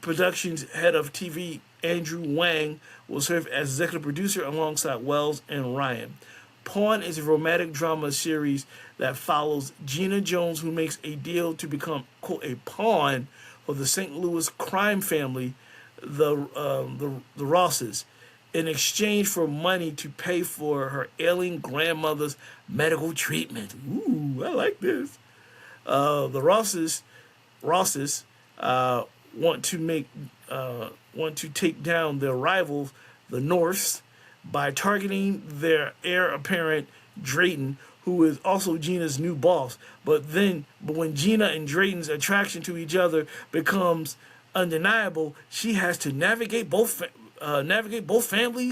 Productions head of TV Andrew Wang will serve as executive producer alongside Wells and Ryan. Pawn is a romantic drama series that follows Gina Jones, who makes a deal to become, quote, a pawn for the St. Louis crime family, the Rosses, in exchange for money to pay for her ailing grandmother's medical treatment. Ooh, I like this. The Rosses want to take down their rivals, the Norths, by targeting their heir apparent Drayton, who is also Gina's new boss. But when Gina and Drayton's attraction to each other becomes undeniable, she has to navigate both family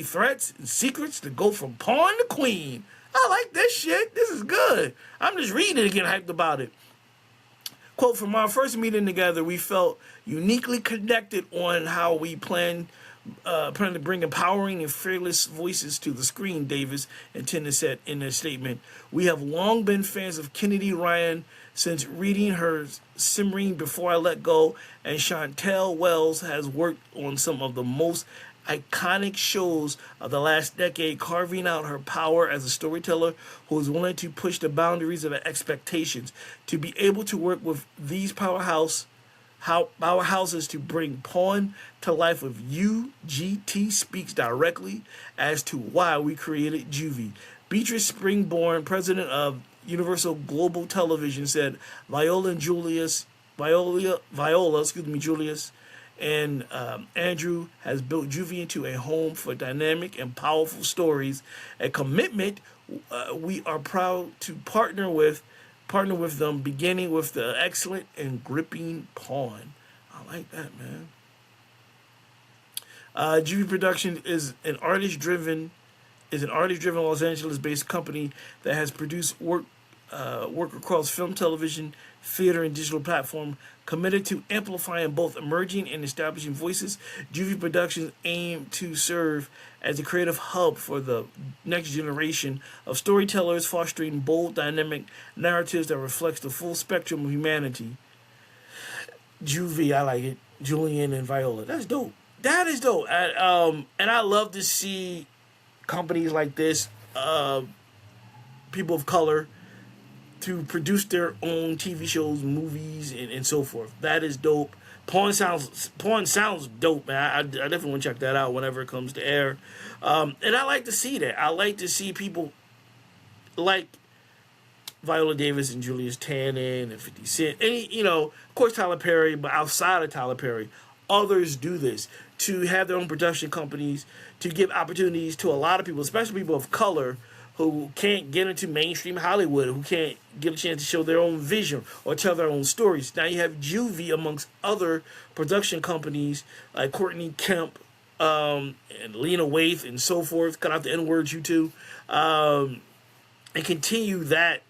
threats and secrets to go from pawn to queen. I like this shit. This is good. I'm just reading it and getting hyped about it. Quote, from our first meeting together, we felt uniquely connected on how we plan to bring empowering and fearless voices to the screen, Davis and Tennon said in their statement. We have long been fans of Kennedy Ryan since reading her Simmering Before I Let Go, and Chantel Wells has worked on some of the most iconic shows of the last decade, carving out her power as a storyteller who is willing to push the boundaries of her expectations. To be able to work with these powerhouses to bring Pawn to life with UGT speaks directly as to why we created Juvee. Beatrice Springborn, president of Universal Global Television, said Viola and Julius Viola, Julius, and Andrew has built Juvee into a home for dynamic and powerful stories, a commitment we are proud to partner with them, beginning with the excellent and gripping Pawn. I like that, man. Juvee Production is an artist-driven Los Angeles-based company that has produced work across film, television, theater, and digital platform. Committed to amplifying both emerging and establishing voices, Juvee Productions aim to serve as a creative hub for the next generation of storytellers, fostering bold, dynamic narratives that reflects the full spectrum of humanity. Juvee, I like it. Julian and Viola. That's dope. That is dope. And I love to see companies like this, people of color, to produce their own TV shows, movies, and so forth. That is dope. Pawn sounds dope, man. I definitely want to check that out whenever it comes to air. And I like to see that. I like to see people like Viola Davis and Julius Tennon and 50 Cent. And, of course, Tyler Perry, but outside of Tyler Perry, others do this to have their own production companies, to give opportunities to a lot of people, especially people of color, who can't get into mainstream Hollywood, who can't get a chance to show their own vision or tell their own stories. Now you have Juvee amongst other production companies like Courtney Kemp, and Lena Waithe and so forth. Cut out the N-words, you two. And continue that,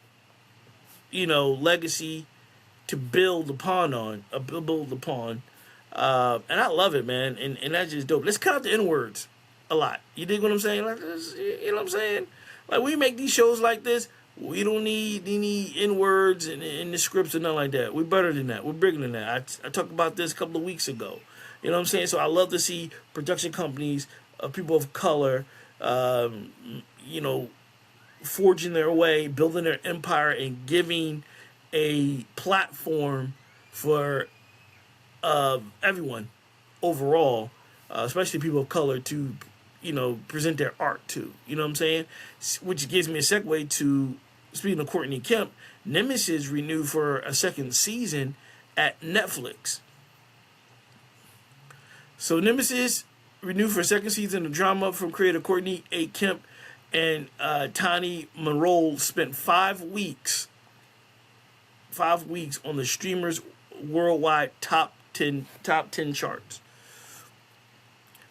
legacy to build upon. And I love it, man. And that's just dope. Let's cut out the N-words a lot. You dig what I'm saying? Like, you know what I'm saying? Like, we make these shows like this, we don't need any N-words in the scripts or nothing like that. We're better than that. We're bigger than that. I talked about this a couple of weeks ago. You know what I'm saying? So I love to see production companies, people of color, forging their way, building their empire, and giving a platform for everyone overall, especially people of color, to present their art to. You know what I'm saying? Which gives me a segue to, speaking of Courtney Kemp, Nemesis renewed for a second season at Netflix. So Nemesis renewed for a second season of drama from creator Courtney A. Kemp and Tani Monroe spent 5 weeks on the streamer's worldwide top 10 charts.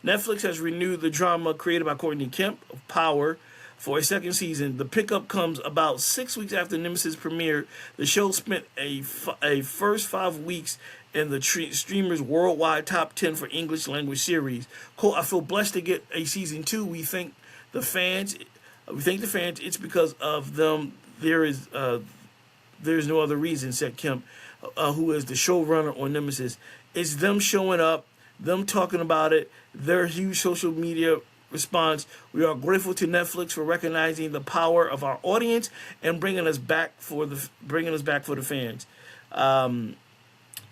Netflix has renewed the drama created by Courtney Kemp of Power for a second season. The pickup comes about 6 weeks after Nemesis premiered. The show spent a first 5 weeks in the streamer's worldwide top 10 for English language series. Quote, I feel blessed to get a season 2. We thank the fans. It's because of them. There's no other reason, said Kemp, who is the showrunner on Nemesis. It's them showing up, them talking about it, their huge social media response. We are grateful to Netflix for recognizing the power of our audience and bringing us back for the fans.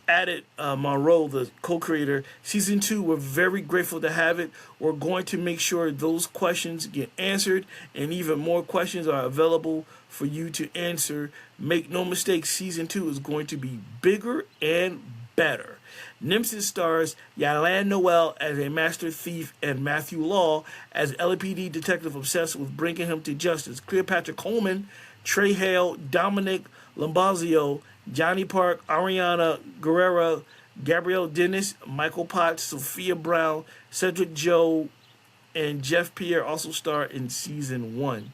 Added Monroe, the co-creator, season 2, we're very grateful to have it. We're going to make sure those questions get answered, and even more questions are available for you to answer. Make no mistake, season 2 is going to be bigger and better. Nemesis stars Yalan Noel as a master thief and Matthew Law as LAPD detective obsessed with bringing him to justice. Cleopatra Coleman, Trey Hale, Dominic Lombazio, Johnny Park, Ariana Guerrera, Gabrielle Dennis, Michael Potts, Sophia Brown, Cedric Joe, and Jeff Pierre also star in season 1.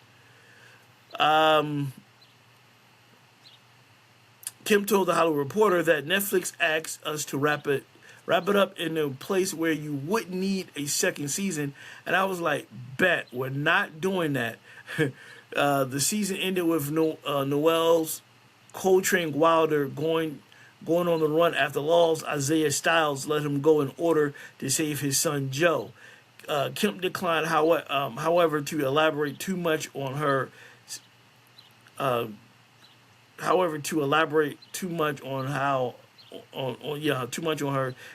Kim told The Hollywood Reporter that Netflix asked us to wrap it up in a place where you wouldn't need a second season. And I was like, bet, we're not doing that. The season ended with Noel's Coltrane Wilder going on the run after Law's Isaiah Styles let him go in order to save his son Joe. Kemp declined, however, to elaborate too much on her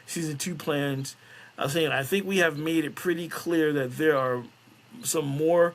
season 2 plans. Saying, I think we have made it pretty clear that there are some more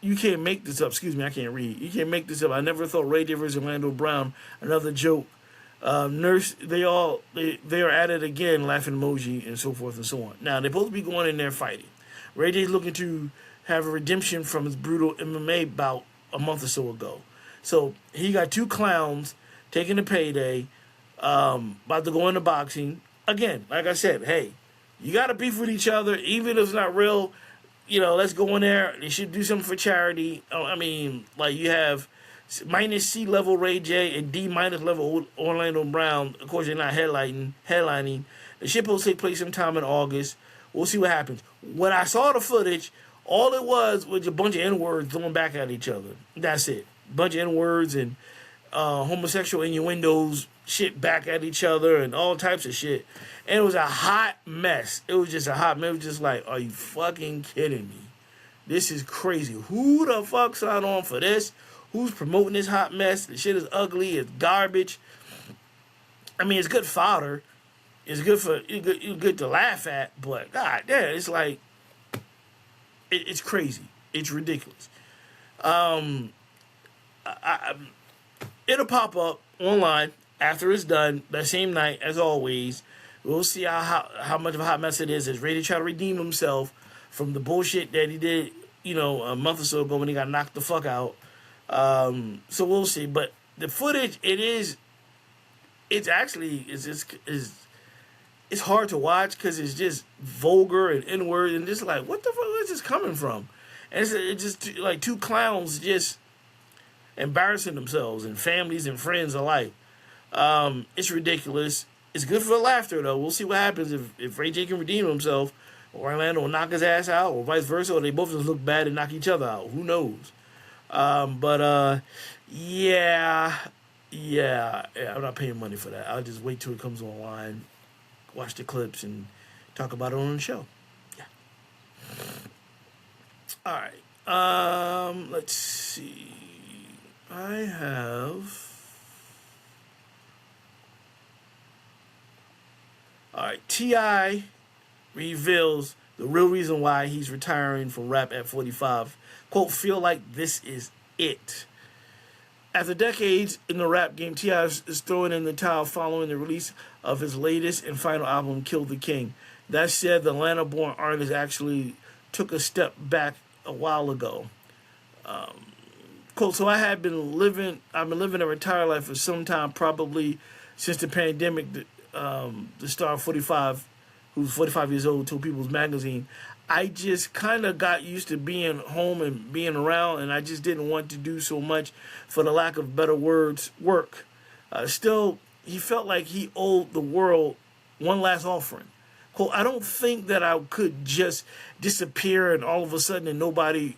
You can't make this up. Excuse me, I can't read. You can't make this up. I never thought Ray J versus Orlando Brown, another joke. Nurse, they are at it again, laughing emoji and so forth and so on. Now they're supposed to be going in there fighting. Ray J's looking to have a redemption from his brutal MMA bout a month or so ago. So he got two clowns taking a payday, about to go into boxing. Again, like I said, hey, you got to beef with each other, even if it's not real. Let's go in there. They should do something for charity. I mean, like you have minus C level Ray J and D minus level Orlando Brown. Of course, they're not headlining. The shit supposed to take place sometime in August. We'll see what happens. When I saw the footage, all it was a bunch of N-words thrown back at each other. That's it. Bunch of N-words and homosexual innuendos shit back at each other and all types of shit. And it was a hot mess. It was just a hot mess. It was just like, are you fucking kidding me? This is crazy. Who the fuck signed on for this? Who's promoting this hot mess? The shit is ugly. It's garbage. I mean, it's good fodder. It's good to laugh at. But god damn, it's like it's crazy. It's ridiculous. It'll pop up online after it's done that same night as always. We'll see how much of a hot mess it is. As Ray J try to redeem himself from the bullshit that he did, a month or so ago when he got knocked the fuck out. So we'll see. But the footage, it's hard to watch because it's just vulgar and N-word and just like, what the fuck is this coming from? And it's just like two clowns just embarrassing themselves and families and friends alike. It's ridiculous. It's good for the laughter though. We'll see what happens if Ray J can redeem himself, or Orlando will knock his ass out, or vice versa, or they both just look bad and knock each other out. Who knows? Yeah, I'm not paying money for that. I'll just wait till it comes online, watch the clips, and talk about it on the show. Yeah. All right. Let's see. I have. All right. T.I. reveals the real reason why he's retiring from rap at 45. Quote, feel like this is it. After decades in the rap game, T.I. is throwing in the towel following the release of his latest and final album, Kill the King. That said, the Atlanta-born artist actually took a step back a while ago. Quote, so I've been living a retired life for some time, probably since the pandemic, the star 45, who's 45 years old, told People's Magazine. I just kind of got used to being home and being around, and I just didn't want to do so much, for the lack of better words, work. Still, he felt like he owed the world one last offering. Quote, I don't think that I could just disappear all of a sudden and nobody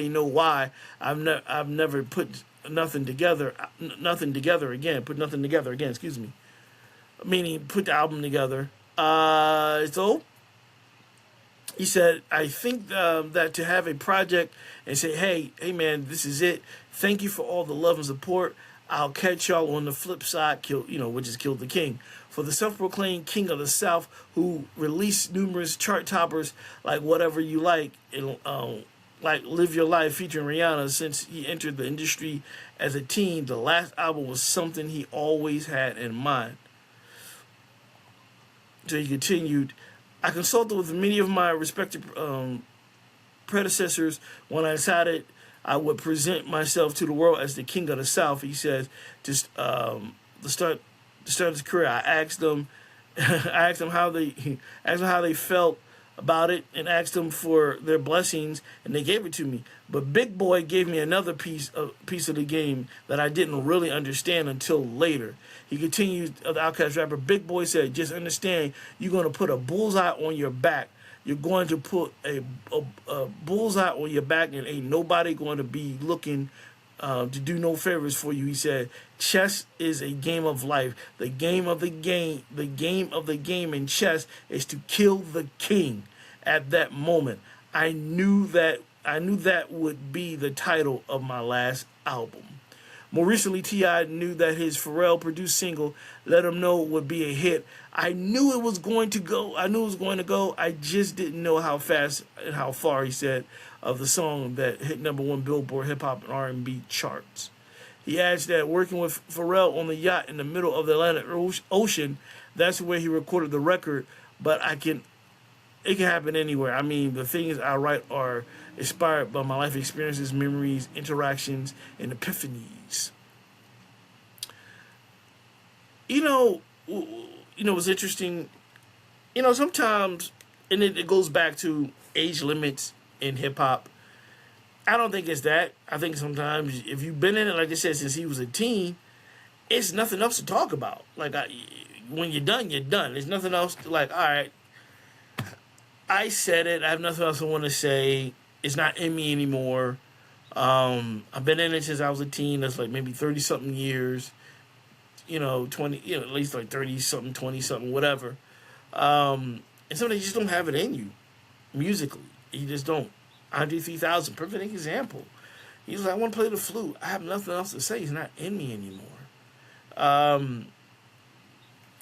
know why. I've never put nothing together again. Excuse me. Meaning put the album together. So he said, I think that to have a project and say, hey man, this is it. Thank you for all the love and support. I'll catch y'all on the flip side, which is Kill the King. For the self-proclaimed king of the South, who released numerous chart toppers like Whatever You Like and like Live Your Life featuring Rihanna since he entered the industry as a teen, the last album was something he always had in mind. So he continued, I consulted with many of my respected predecessors when I decided I would present myself to the world as the king of the South. He says, to start his career, I asked them how they felt about it and asked them for their blessings, and they gave it to me. But Big Boy gave me another piece of the game that I didn't really understand until later. He continued, the Outkast rapper, Big Boy said, just understand, you're going to put a bullseye on your back. You're going to put a bullseye on your back, and ain't nobody going to be looking to do no favors for you. He said, chess is a game of life. The game of the game in chess is to kill the king. At that moment, I knew that would be the title of my last album. More recently, T.I. knew that his Pharrell-produced single, Let 'Em Know, would be a hit. I knew it was going to go. I just didn't know how fast and how far, he said, of the song that hit #1 Billboard hip-hop and R&B charts. He adds that working with Pharrell on the yacht in the middle of the Atlantic Ocean, that's where he recorded the record, but it can happen anywhere. I mean, the things I write are inspired by my life experiences, memories, interactions, and epiphanies. What's interesting, sometimes, and it goes back to age limits in hip-hop. I don't think it's that. I think sometimes if you've been in it, like I said, since he was a teen, it's nothing else to talk about. Like, when you're done, you're done. There's nothing else to, like, all right, I said it. I have nothing else I want to say. It's not in me anymore. I've been in it since I was a teen. That's like maybe 30-something years. 20, at least like 30-something, 20-something, whatever. And sometimes you just don't have it in you, musically. You just don't. Andre 3000, perfect example. He's like, I want to play the flute. I have nothing else to say. It's not in me anymore.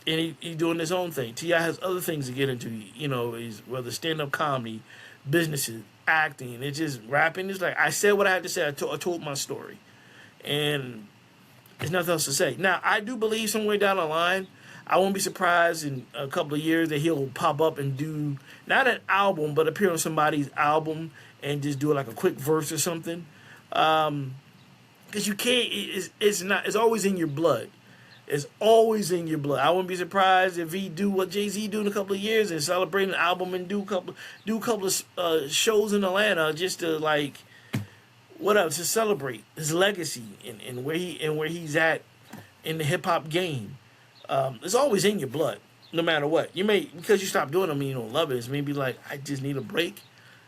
And he's doing his own thing. T.I. has other things to get into. He's whether stand-up comedy, businesses, acting. It's just rapping. It's like, I said what I had to say. I told my story. And there's nothing else to say. Now, I do believe somewhere down the line, I won't be surprised in a couple of years that he'll pop up and do, not an album, but appear on somebody's album and just do like a quick verse or something. Because you can't, it's always in your blood. It's always in your blood. I wouldn't be surprised if he do what Jay-Z do in a couple of years and celebrate an album and do a couple of shows in Atlanta just to to celebrate his legacy and where he's at in the hip hop game. It's always in your blood, no matter what. You may, because you stop doing them and you don't love it, it's maybe like, I just need a break.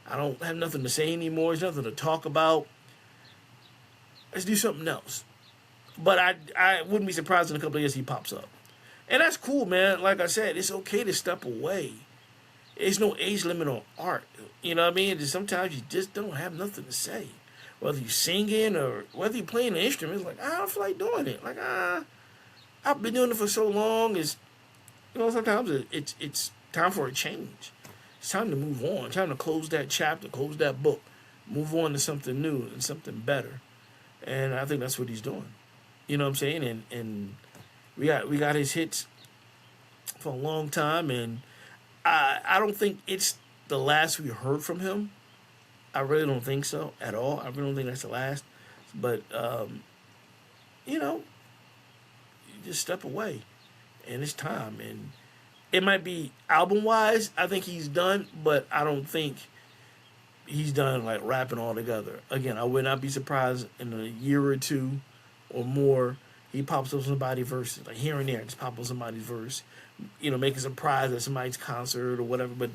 I don't have nothing to say anymore. There's nothing to talk about. Let's do something else. But I wouldn't be surprised in a couple of years he pops up. And that's cool, man. Like I said, it's okay to step away. There's no age limit on art. You know what I mean? Just sometimes you just don't have nothing to say. Whether you're singing or whether you're playing an instrument, it's like, I don't feel like doing it. Like, I've been doing it for so long. Sometimes it's time for a change. It's time to move on. Time to close that chapter, close that book, move on to something new and something better. And I think that's what he's doing. You know what I'm saying? And we got his hits for a long time, and I don't think it's the last we heard from him. I really don't think so at all. I really don't think that's the last. But you just step away, and it's time. And it might be album-wise, I think he's done, but I don't think he's done like rapping all together. Again, I would not be surprised in a year or two or more, he pops up somebody's verse, like here and there, just pop up somebody's verse, make a surprise at somebody's concert or whatever, but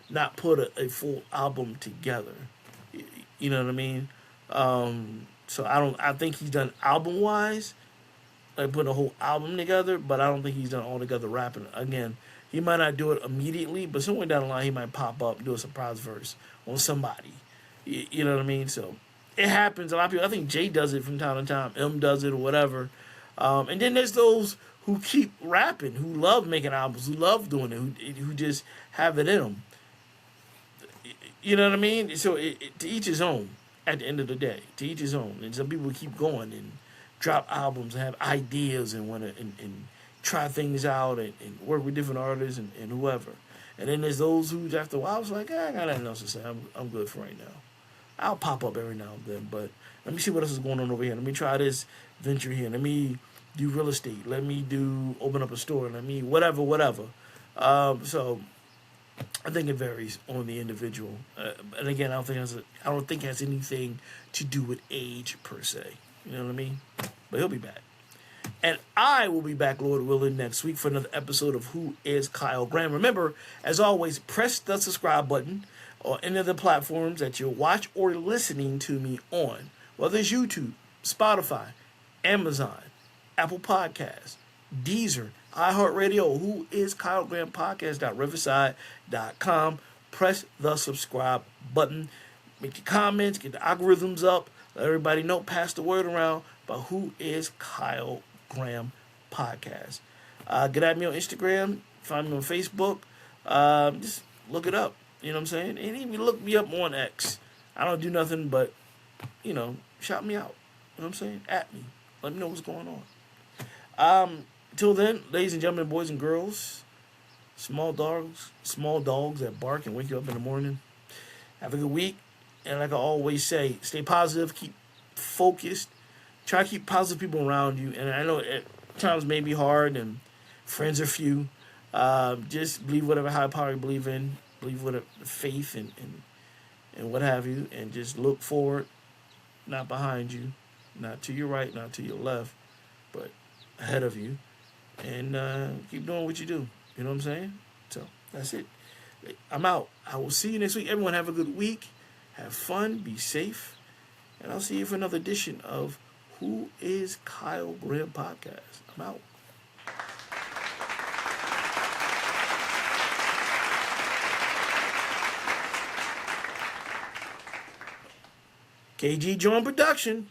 not put a full album together. You know what I mean? So I think he's done album-wise, like putting a whole album together, but I don't think he's done all together rapping. Again, he might not do it immediately, but somewhere down the line, he might pop up and do a surprise verse on somebody. You know what I mean? So it happens. A lot of people, I think Jay does it from time to time. M does it or whatever. And then there's those who keep rapping, who love making albums, who love doing it, who just have it in them. You know what I mean? So to each his own at the end of the day. To each his own. And some people keep going and drop albums and have ideas and want to and try things out and work with different artists and whoever. And then there's those who, after a while, was like, I got nothing else to say. I'm good for right now. I'll pop up every now and then, but let me see what else is going on over here. Let me try this venture here. Let me do real estate. Let me open up a store. Let me whatever. So I think it varies on the individual. And again, I don't think it has anything to do with age per se. You know what I mean? But he'll be back. And I will be back, Lord willing, next week for another episode of Who is Kyle Graham. Remember, as always, press the subscribe button or any of the platforms that you're watching or listening to me on, whether it's YouTube, Spotify, Amazon, Apple Podcasts, Deezer, iHeartRadio, Who is Kyle Graham Podcast.riverside.com. Press the subscribe button. Make your comments, get the algorithms up, let everybody know, pass the word around about Who is Kyle Graham podcast. Get at me on Instagram. Find me on Facebook. Just look it up. You know what I'm saying? And even look me up on X. I don't do nothing but, shout me out. You know what I'm saying? At me. Let me know what's going on. Till then, ladies and gentlemen, boys and girls, small dogs that bark and wake you up in the morning. Have a good week. And like I always say, stay positive, keep focused. Try to keep positive people around you. And I know at times may be hard and friends are few. Just believe whatever higher power you believe in. Believe with faith and what have you. And just look forward, not behind you. Not to your right, not to your left, but ahead of you. And keep doing what you do. You know what I'm saying? So that's it. I'm out. I will see you next week. Everyone have a good week. Have fun. Be safe. And I'll see you for another edition of Who is Kyle Graham podcast. I'm out. KG Joint Production.